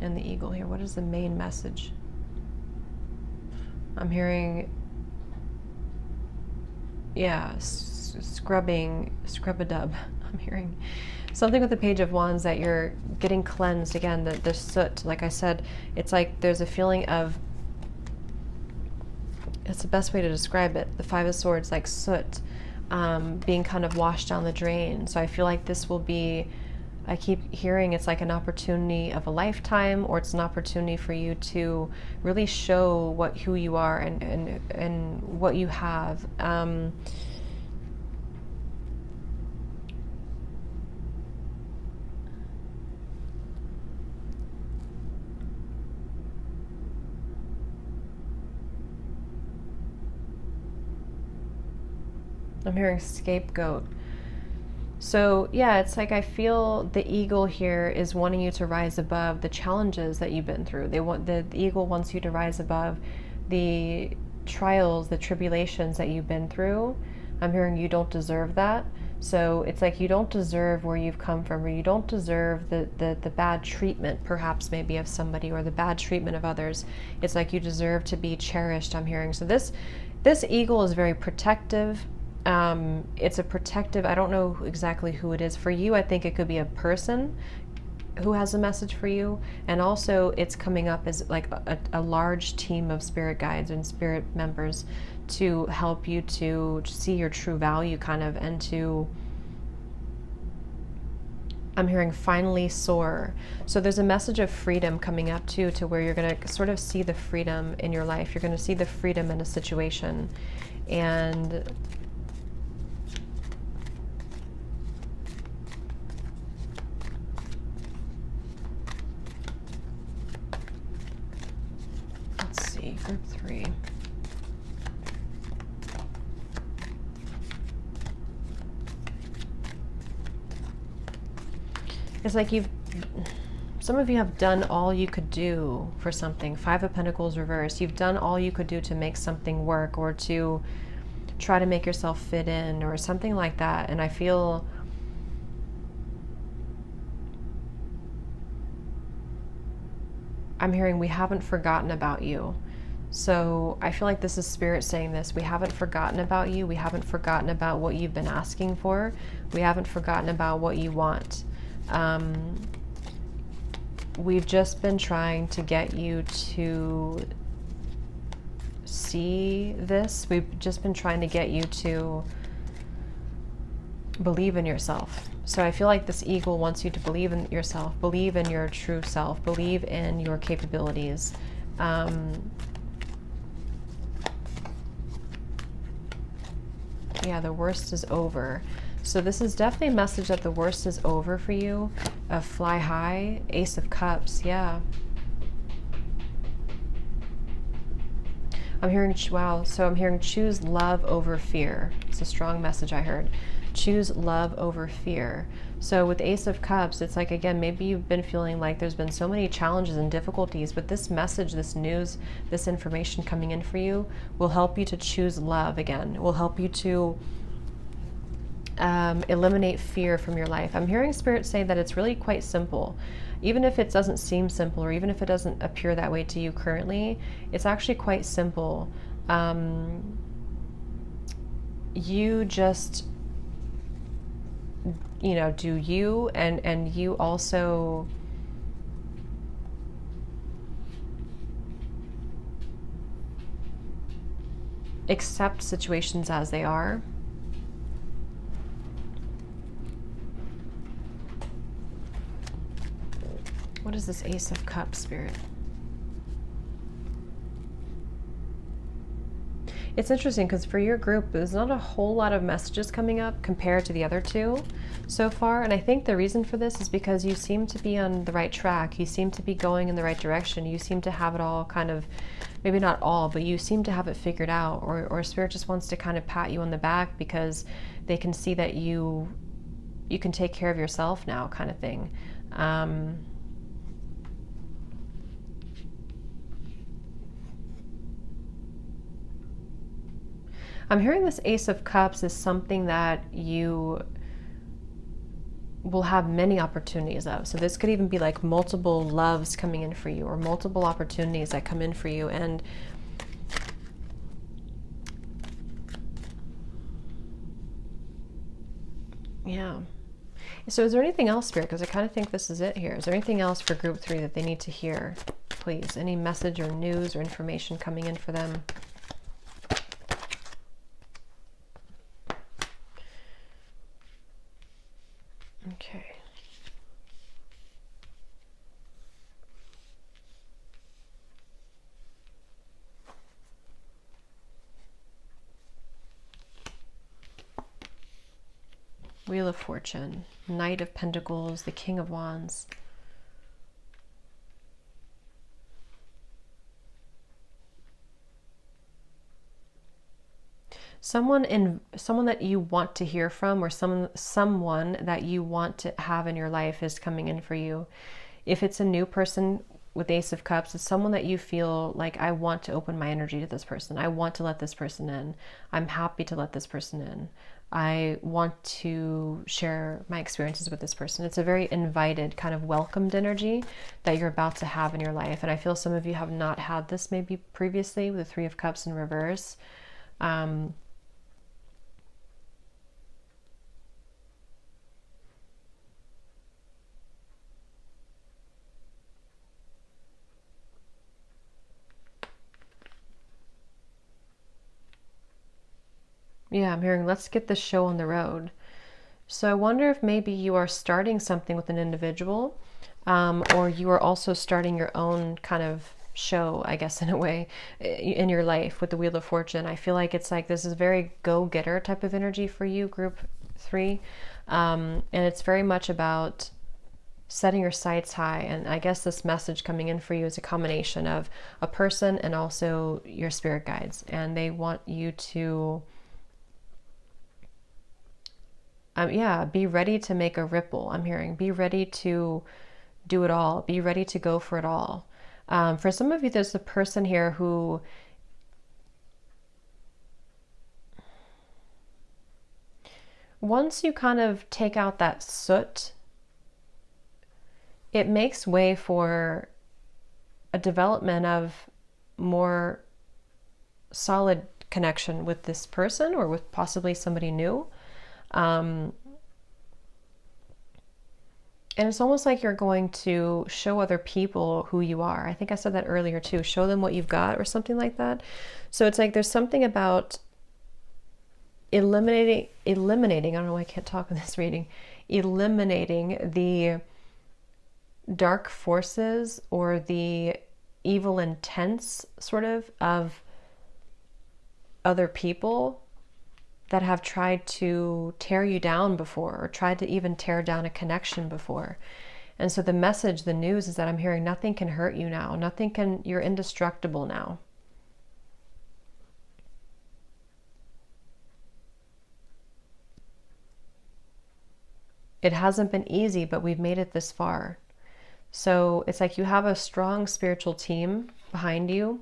and the eagle here. What is the main message? I'm hearing, yeah, scrub-a-dub. I'm hearing something with the Page of Wands, that you're getting cleansed again, the soot. Like I said, it's like there's a feeling of, it's the best way to describe it, the Five of Swords, like soot, being kind of washed down the drain. So I feel like this will be, I keep hearing it's like an opportunity of a lifetime, or it's an opportunity for you to really show who you are and what you have. I'm hearing scapegoat. So yeah, it's like I feel the eagle here is wanting you to rise above the challenges that you've been through. The eagle wants you to rise above the trials, the tribulations that you've been through. I'm hearing you don't deserve that. So it's like you don't deserve where you've come from, or you don't deserve the bad treatment perhaps maybe of somebody, or the bad treatment of others. It's like you deserve to be cherished, I'm hearing. So this eagle is very protective. It's a protective, I don't know exactly who it is. For you, I think it could be a person who has a message for you. And also it's coming up as like a large team of spirit guides and spirit members to help you to see your true value kind of, and to, I'm hearing finally soar. So there's a message of freedom coming up too, to where you're going to sort of see the freedom in your life. You're going to see the freedom in a situation. And let's see, group 3. It's like some of you have done all you could do for something. 5 of Pentacles reversed. You've done all you could do to make something work, or to try to make yourself fit in, or something like that. And I feel I'm hearing we haven't forgotten about you. So I feel like this is Spirit saying this. We haven't forgotten about you. We haven't forgotten about what you've been asking for. We haven't forgotten about what you want. We've just been trying to get you to see this. We've just been trying to get you to believe in yourself. So I feel like this eagle wants you to believe in yourself, believe in your true self, believe in your capabilities. Yeah, the worst is over. So this is definitely a message that the worst is over for you. Fly high, Ace of Cups, yeah. I'm hearing, wow, so I'm hearing choose love over fear. It's a strong message I heard. Choose love over fear. So with Ace of Cups, it's like, again, maybe you've been feeling like there's been so many challenges and difficulties, but this message, this news, this information coming in for you will help you to choose love again. It will help you to eliminate fear from your life. I'm hearing Spirit say that it's really quite simple. Even if it doesn't seem simple, or even if it doesn't appear that way to you currently, it's actually quite simple. You just, you know, do you, and you also accept situations as they are. What is this Ace of Cups, Spirit? It's interesting because for your group, there's not a whole lot of messages coming up compared to the other two so far. And I think the reason for this is because you seem to be on the right track. You seem to be going in the right direction. You seem to have it all kind of, maybe not all, but you seem to have it figured out. Or Spirit just wants to kind of pat you on the back because they can see that you can take care of yourself now, kind of thing. I'm hearing this Ace of Cups is something that you will have many opportunities of. So this could even be like multiple loves coming in for you, or multiple opportunities that come in for you. And yeah. So is there anything else, Spirit? Because I kind of think this is it here. Is there anything else for group 3 that they need to hear? Please, any message or news or information coming in for them? Okay. Wheel of Fortune, Knight of Pentacles, the King of Wands. someone that you want to hear from, or someone that you want to have in your life is coming in for you. If it's a new person with Ace of Cups, it's someone that you feel like, I want to open my energy to this person. I want to let this person in. I'm happy to let this person in. I want to share my experiences with this person. It's a very invited, kind of welcomed energy that you're about to have in your life. And I feel some of you have not had this maybe previously with the Three of Cups in reverse. Yeah, I'm hearing, let's get this show on the road. So I wonder if maybe you are starting something with an individual, or you are also starting your own kind of show, I guess, in a way, in your life with the Wheel of Fortune. I feel like it's like this is very go-getter type of energy for you, group 3. And it's very much about setting your sights high. And I guess this message coming in for you is a combination of a person and also your spirit guides. And they want you to be ready to make a ripple. I'm hearing, be ready to do it all. Be ready to go for it all. For some of you, there's a person here who once you kind of take out that soot, it makes way for a development of more solid connection with this person, or with possibly somebody new. And it's almost like you're going to show other people who you are. I think I said that earlier too. Show them what you've got, or something like that. So it's like there's something about eliminating, I don't know why I can't talk in this reading, eliminating the dark forces or the evil intents sort of other people that have tried to tear you down before, or tried to even tear down a connection before. And so the message, the news is that I'm hearing, nothing can hurt you now. You're indestructible now. It hasn't been easy, but we've made it this far. So it's like you have a strong spiritual team behind you.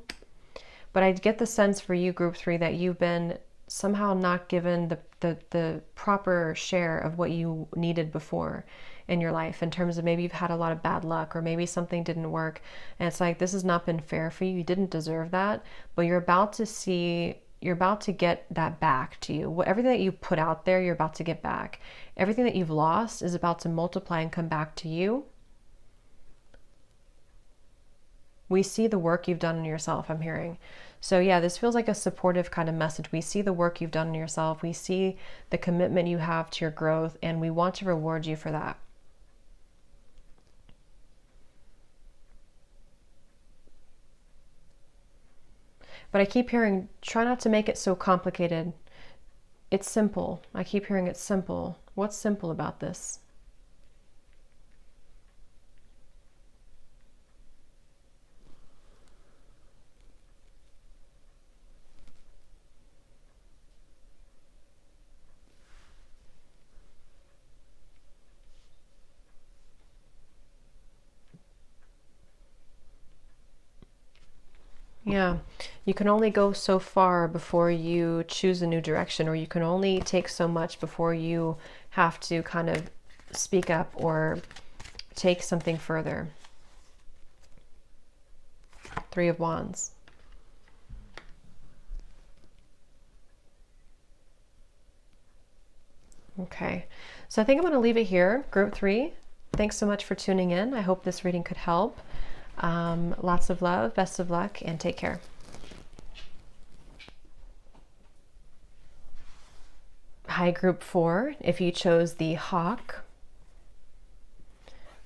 But I get the sense for you, group 3, that you've been somehow not given the proper share of what you needed before in your life, in terms of maybe you've had a lot of bad luck, or maybe something didn't work. And it's like, this has not been fair for you. You didn't deserve that, but you're about to get that back to you. Everything that you put out there, you're about to get back. Everything that you've lost is about to multiply and come back to you. We see the work you've done on yourself, I'm hearing. So yeah, this feels like a supportive kind of message. We see the work you've done on yourself. We see the commitment you have to your growth, and we want to reward you for that. But I keep hearing, try not to make it so complicated. It's simple. I keep hearing it's simple. What's simple about this? Yeah, you can only go so far before you choose a new direction, or you can only take so much before you have to kind of speak up or take something further. 3 of Wands. Okay, so I think I'm going to leave it here, group 3. Thanks so much for tuning in. I hope this reading could help. Lots of love, best of luck, and take care. Hi, group 4. If you chose the Hawk,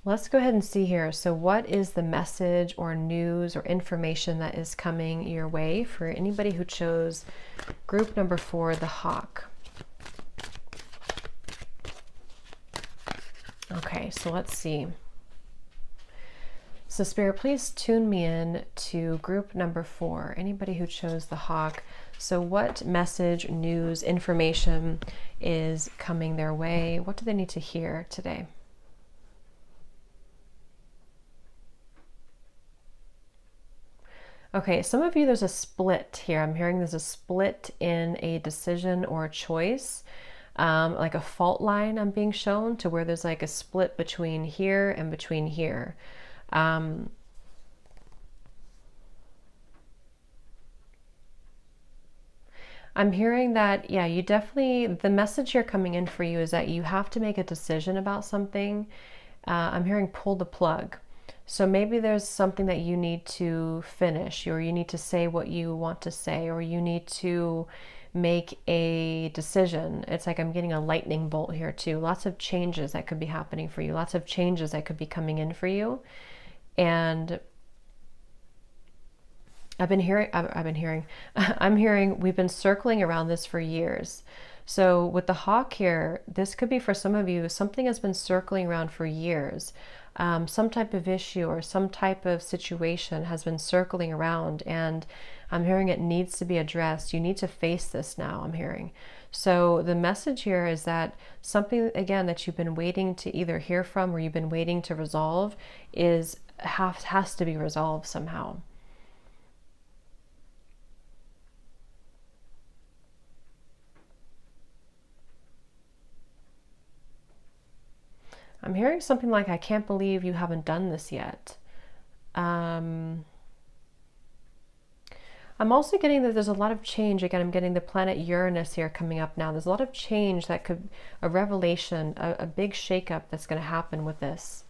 let's go ahead and see here. So what is the message or news or information that is coming your way for anybody who chose group number 4, the Hawk? Okay, so let's see. So Spirit, please tune me in to group number 4, anybody who chose the hawk. So what message, news, information is coming their way? What do they need to hear today? Okay, some of you, there's a split here. I'm hearing there's a split in a decision or a choice, like a fault line I'm being shown, to where there's like a split between here and between here. I'm hearing that, yeah, you definitely, the message here coming in for you is that you have to make a decision about something. I'm hearing pull the plug. So maybe there's something that you need to finish, or you need to say what you want to say, or you need to make a decision. It's like I'm getting a lightning bolt here too. Lots of changes that could be happening for you. Lots of changes that could be coming in for you. And I'm hearing we've been circling around this for years. So with the hawk here, this could be for some of you, something has been circling around for years. Some type of issue or some type of situation has been circling around, and I'm hearing it needs to be addressed. You need to face this now, I'm hearing. So the message here is that something, again, that you've been waiting to either hear from or you've been waiting to resolve has to be resolved somehow. I'm hearing something like, I can't believe you haven't done this yet. I'm also getting that there's a lot of change. Again, I'm getting the planet Uranus here coming up now. There's a lot of change that could, a revelation, a big shakeup that's going to happen with this.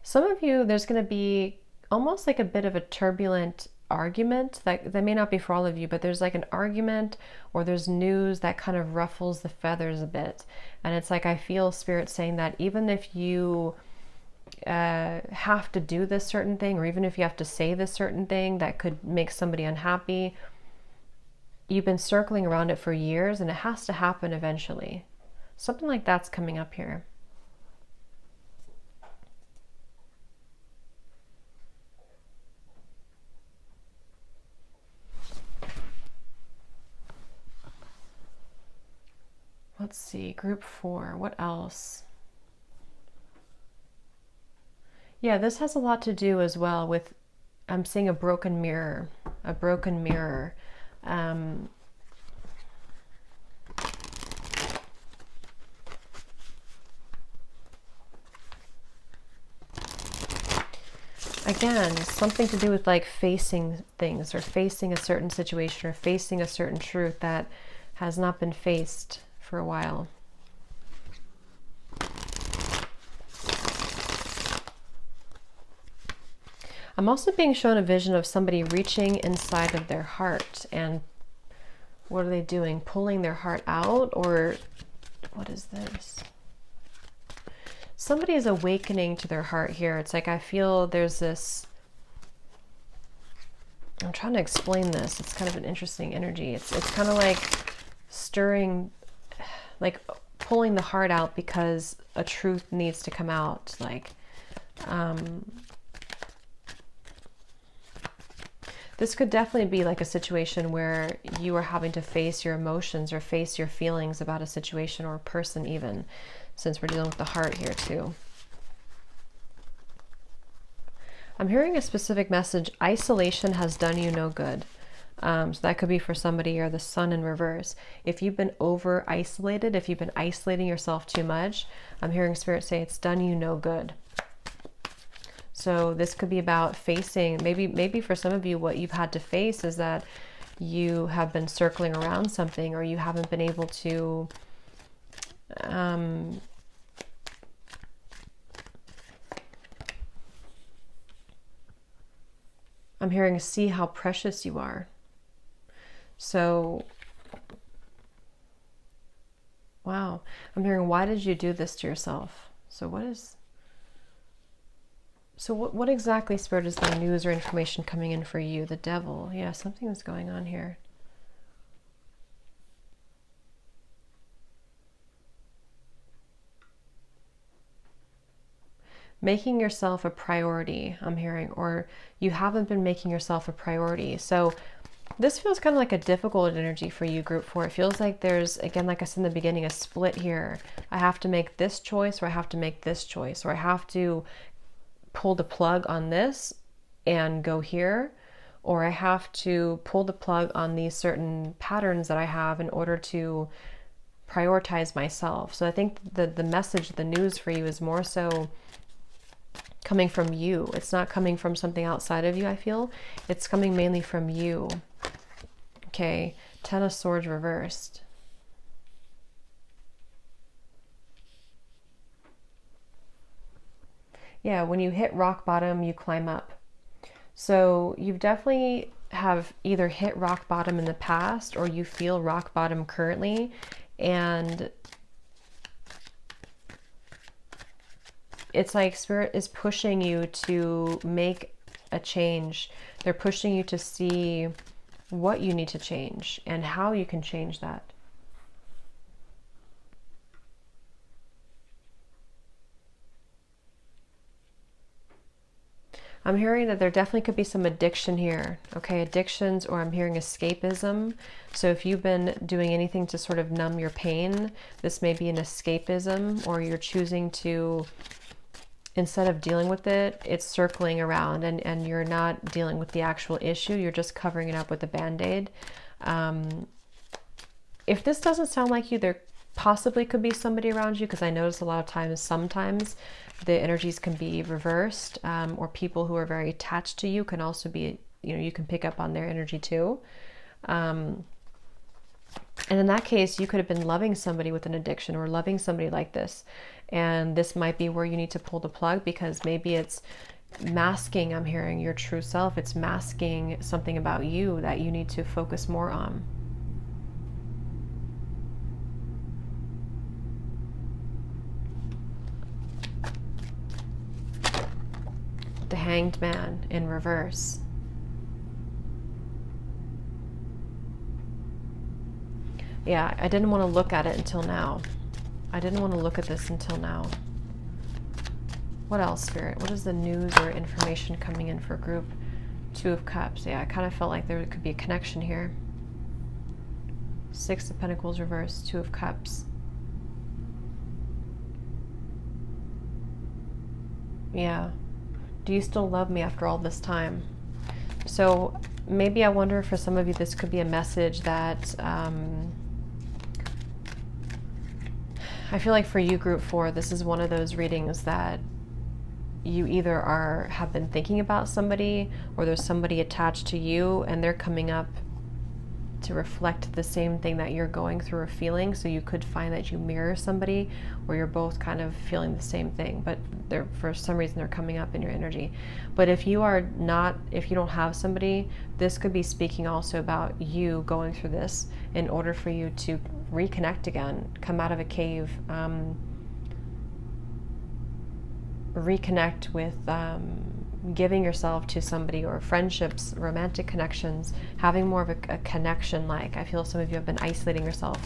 Some of you, there's going to be almost like a bit of a turbulent argument that may not be for all of you, but there's like an argument or there's news that kind of ruffles the feathers a bit. And it's like, I feel Spirit saying that even if you have to do this certain thing, or even if you have to say this certain thing that could make somebody unhappy, you've been circling around it for years and it has to happen eventually. Something like that's coming up here. Let's see, group 4, what else? Yeah, this has a lot to do as well with, I'm seeing a broken mirror, a broken mirror. Again, something to do with like facing things or facing a certain situation or facing a certain truth that has not been faced for a while. I'm also being shown a vision of somebody reaching inside of their heart, and what are they doing? Pulling their heart out, or what is this? Somebody is awakening to their heart here. It's like I feel there's this, I'm trying to explain this. It's kind of an interesting energy. It's kind of like stirring, like pulling the heart out because a truth needs to come out. Like, this could definitely be like a situation where you are having to face your emotions or face your feelings about a situation or a person, even since we're dealing with the heart here too. I'm hearing a specific message. Isolation has done you no good. So that could be for somebody, or the sun in reverse. If you've been over isolated, if you've been isolating yourself too much, I'm hearing Spirit say it's done you no good. So this could be about facing, maybe for some of you, what you've had to face is that you have been circling around something, or you haven't been able to, I'm hearing see how precious you are. So, wow, I'm hearing, why did you do this to yourself? So what exactly, Spirit, is the news or information coming in for you? The devil. Yeah, something is going on here. making yourself a priority, I'm hearing, or you haven't been making yourself a priority. So this feels kind of like a difficult energy for you, group 4. It feels like there's, again, like I said in the beginning, a split here. I have to make this choice, or I have to make this choice, or I have to pull the plug on this and go here, or I have to pull the plug on these certain patterns that I have in order to prioritize myself. So I think the message, the news for you is more so coming from you. It's not coming from something outside of you, I feel. It's coming mainly from you. Okay, 10 of Swords reversed. Yeah, when you hit rock bottom, you climb up. So you definitely have either hit rock bottom in the past, or you feel rock bottom currently, and it's like Spirit is pushing you to make a change. They're pushing you to see what you need to change and how you can change that. I'm hearing that there definitely could be some addiction here. Okay, addictions, or I'm hearing escapism. So if you've been doing anything to sort of numb your pain, this may be an escapism, or you're choosing to, instead of dealing with it, it's circling around, and you're not dealing with the actual issue. You're just covering it up with a Band-Aid. If this doesn't sound like you, there possibly could be somebody around you, because I notice a lot of times, sometimes the energies can be reversed, or people who are very attached to you can also be, you can pick up on their energy too. And in that case, you could have been loving somebody with an addiction, or loving somebody like this. And this might be where you need to pull the plug, because maybe it's masking, I'm hearing, your true self. It's masking something about you that you need to focus more on. The Hanged Man in reverse. Yeah, I didn't want to look at it until now. I didn't want to look at this until now. What else, Spirit? What is the news or information coming in for group 2 of Cups? Yeah, I kind of felt like there could be a connection here. 6 of Pentacles reversed, 2 of Cups. Yeah. Do you still love me after all this time? So maybe I wonder, for some of you, this could be a message that I feel like for you, group 4, this is one of those readings that you either have been thinking about somebody, or there's somebody attached to you and they're coming up to reflect the same thing that you're going through or feeling. So you could find that you mirror somebody, or you're both kind of feeling the same thing, but they're, for some reason, they're coming up in your energy. But if you don't have somebody, this could be speaking also about you going through this in order for you to reconnect again, come out of a cave, reconnect with giving yourself to somebody, or friendships, romantic connections, having more of a connection. Like, I feel some of you have been isolating yourself.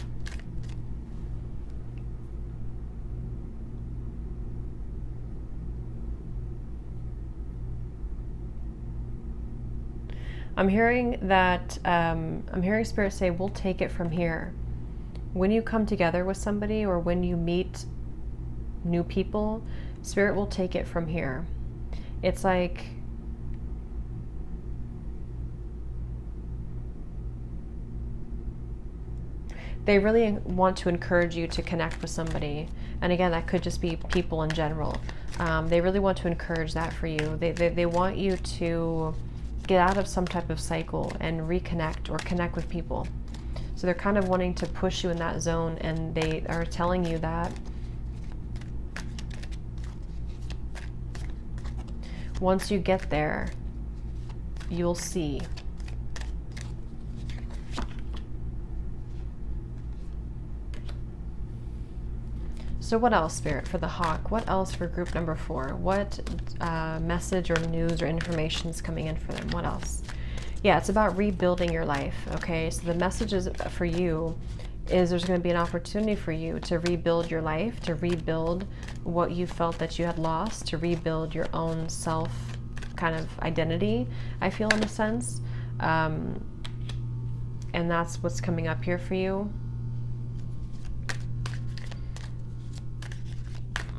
I'm hearing that, I'm hearing Spirit say, we'll take it from here. When you come together with somebody, or when you meet new people, Spirit will take it from here. It's like they really want to encourage you to connect with somebody. And again, that could just be people in general. They really want to encourage that for you. They want you to get out of some type of cycle and reconnect or connect with people. So they're kind of wanting to push you in that zone, and they are telling you that once you get there, you'll see. So what else, Spirit, for the Hawk? What else for group number 4? What message or news or information is coming in for them? What else? Yeah, it's about rebuilding your life, okay? So the message is for you is there's going to be an opportunity for you to rebuild your life, to rebuild what you felt that you had lost, to rebuild your own self kind of identity, I feel, in a sense. And that's what's coming up here for you.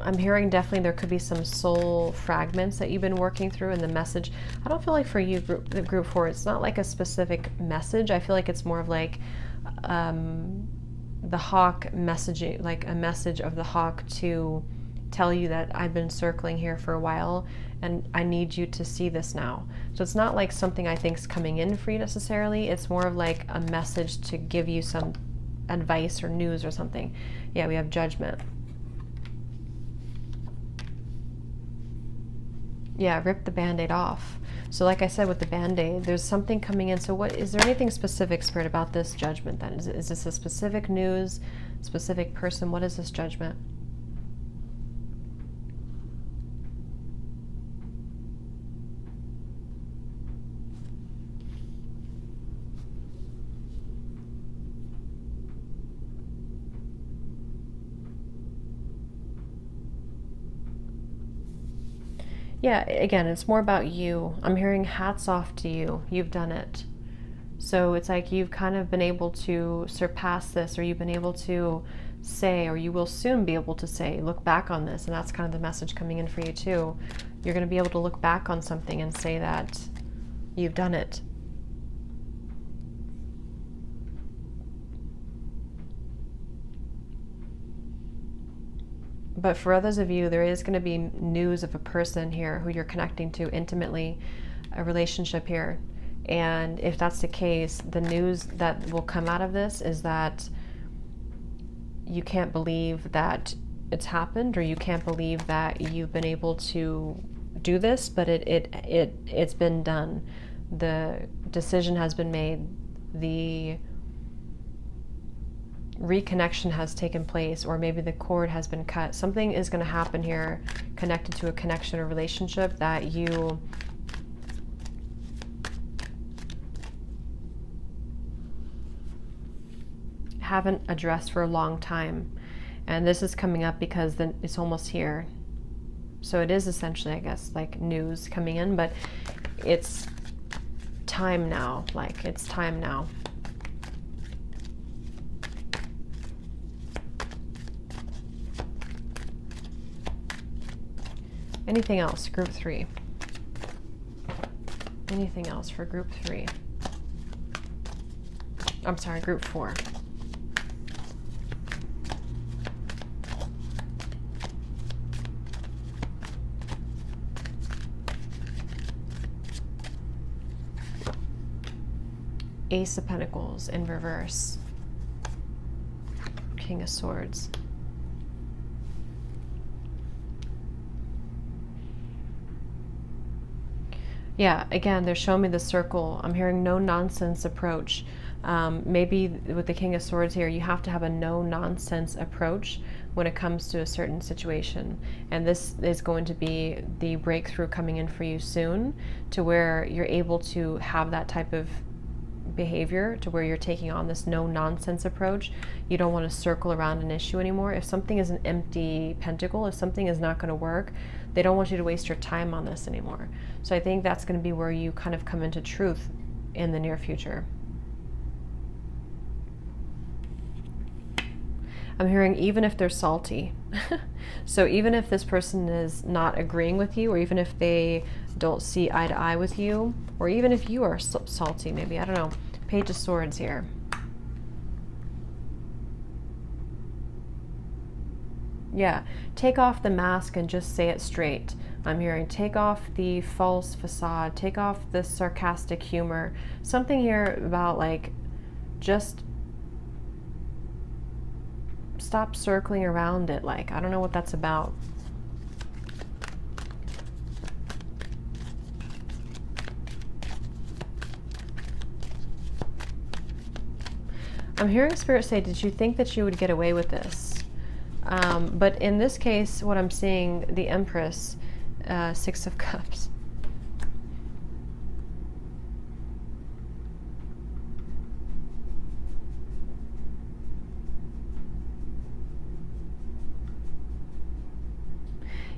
I'm hearing definitely there could be some soul fragments that you've been working through, and the message, I don't feel like for you, group 4, it's not like a specific message. I feel like it's more of like the hawk messaging, like a message of the hawk to tell you that I've been circling here for a while and I need you to see this now. So it's not like something I think is coming in for you necessarily. It's more of like a message to give you some advice or news or something. Yeah, we have Judgment. Yeah, rip the Band-Aid off. So like I said with the Band-Aid, there's something coming in. So what, is there anything specific, Spirit, about this Judgment then? Is this a specific news, specific person? What is this Judgment? Yeah, again, it's more about you. I'm hearing hats off to you. You've done it. So it's like you've kind of been able to surpass this, or you've been able to say, or you will soon be able to say, look back on this. And that's kind of the message coming in for you too. You're going to be able to look back on something and say that you've done it. But for others of you, there is going to be news of a person here who you're connecting to intimately, a relationship here. And if that's the case, the news that will come out of this is that you can't believe that it's happened, or you can't believe that you've been able to do this, but it's been done. The decision has been made. The reconnection has taken place, or maybe the cord has been cut. Something is going to happen here connected to a connection or relationship that you haven't addressed for a long time. And this is coming up because then it's almost here. So it is essentially, I guess, like news coming in, but it's time now. Like, it's time now. Anything else, group 3? Anything else for group 3? I'm sorry, group 4. Ace of Pentacles in reverse. King of Swords. Yeah, again, they're showing me the circle. I'm hearing no nonsense approach. Maybe with the King of Swords here, you have to have a no nonsense approach when it comes to a certain situation. And this is going to be the breakthrough coming in for you soon, to where you're able to have that type of behavior, to where you're taking on this no nonsense approach. You don't want to circle around an issue anymore. If something is an empty pentacle, if something is not going to work, they don't want you to waste your time on this anymore. So I think that's going to be where you kind of come into truth in the near future. I'm hearing even if they're salty. So even if this person is not agreeing with you, or even if they don't see eye to eye with you, or even if you are salty, maybe, I don't know. Page of Swords here. Yeah, take off the mask and just say it straight. I'm hearing take off the false facade, take off the sarcastic humor. Something here about like, just stop circling around it. Like, I don't know what that's about. I'm hearing Spirit say, did you think that you would get away with this? But in this case, what I'm seeing, the Empress, 6 of Cups.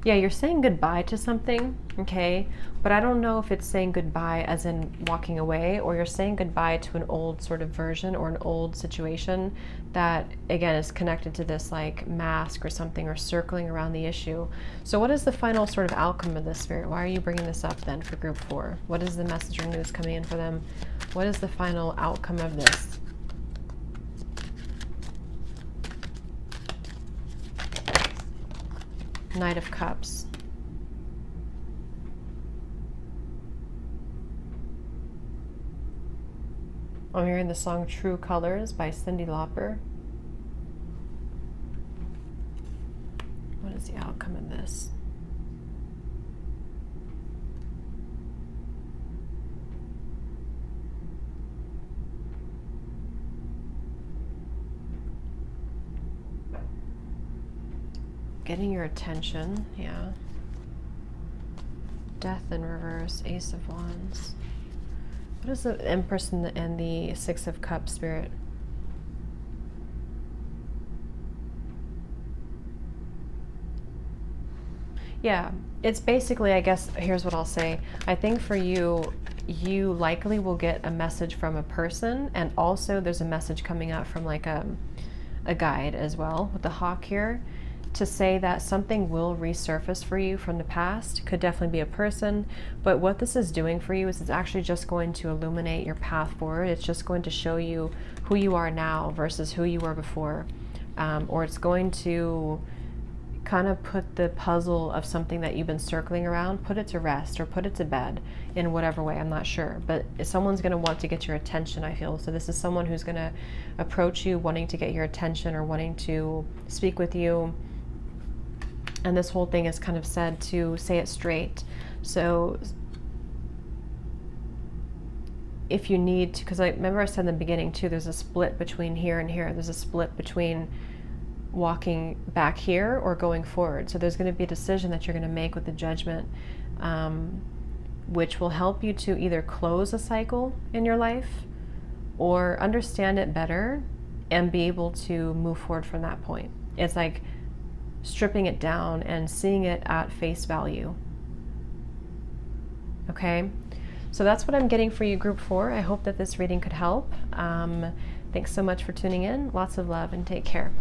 Yeah, you're saying goodbye to something, okay? But I don't know if it's saying goodbye as in walking away, or you're saying goodbye to an old sort of version or an old situation that, again, is connected to this like mask or something, or circling around the issue. So what is the final sort of outcome of this, Spirit? Why are you bringing this up then for group 4? What is the message or news coming in for them? What is the final outcome of this? Knight of Cups. I'm hearing the song True Colors by Cyndi Lauper. What is the outcome of this? Getting your attention, yeah. Death in reverse, Ace of Wands. What is the Empress and the Six of Cups, Spirit? Yeah, it's basically, I guess, here's what I'll say. I think for you, you likely will get a message from a person, and also there's a message coming out from like a guide as well with the hawk here, to say that something will resurface for you from the past. Could definitely be a person, but what this is doing for you is it's actually just going to illuminate your path forward. It's just going to show you who you are now versus who you were before, or it's going to kind of put the puzzle of something that you've been circling around, put it to rest or put it to bed in whatever way, I'm not sure. But someone's going to want to get your attention, I feel. So this is someone who's going to approach you wanting to get your attention or wanting to speak with you. And this whole thing is kind of said to say it straight. So if you need to, because I remember I said in the beginning too, there's a split between here and here. There's a split between walking back here or going forward. So there's going to be a decision that you're going to make with the Judgment, which will help you to either close a cycle in your life or understand it better and be able to move forward from that point. It's like stripping it down and seeing it at face value. Okay, so that's what I'm getting for you, group 4. I hope that this reading could help. Thanks so much for tuning in. Lots of love and take care.